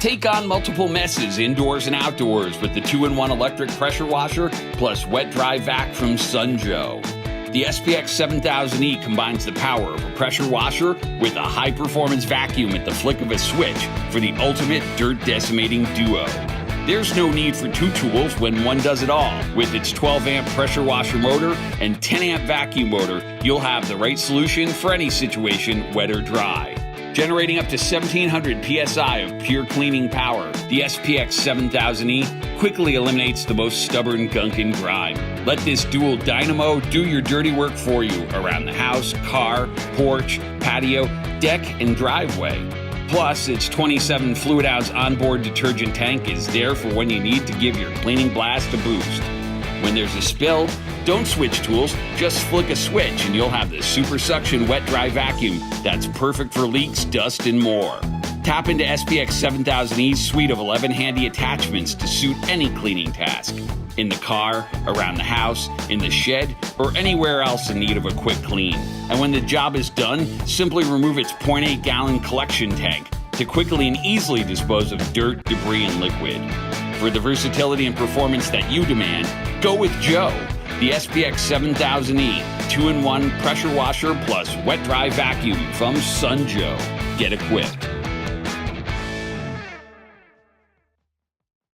Take on multiple messes indoors and outdoors with the 2-in-1 electric pressure washer plus wet-dry vac from Sun Joe. The SPX 7000E combines the power of a pressure washer with a high-performance vacuum at the flick of a switch for the ultimate dirt-decimating duo. There's no need for two tools when one does it all. With its 12-amp pressure washer motor and 10-amp vacuum motor, you'll have the right solution for any situation, wet or dry. Generating up to 1,700 PSI of pure cleaning power, the SPX 7000E quickly eliminates the most stubborn gunk and grime. Let this dual dynamo do your dirty work for you around the house, car, porch, patio, deck, and driveway. Plus, its 27 fluid ounce onboard detergent tank is there for when you need to give your cleaning blast a boost. When there's a spill, don't switch tools, just flick a switch and you'll have the super suction wet dry vacuum that's perfect for leaks, dust, and more. Tap into SPX 7000E's suite of 11 handy attachments to suit any cleaning task. In the car, around the house, in the shed, or anywhere else in need of a quick clean. And when the job is done, simply remove its 0.8 gallon collection tank to quickly and easily dispose of dirt, debris, and liquid. For the versatility and performance that you demand, go with Joe, the SPX 7000E 2-in-1 pressure washer plus wet dry vacuum from Sun Joe. Get equipped.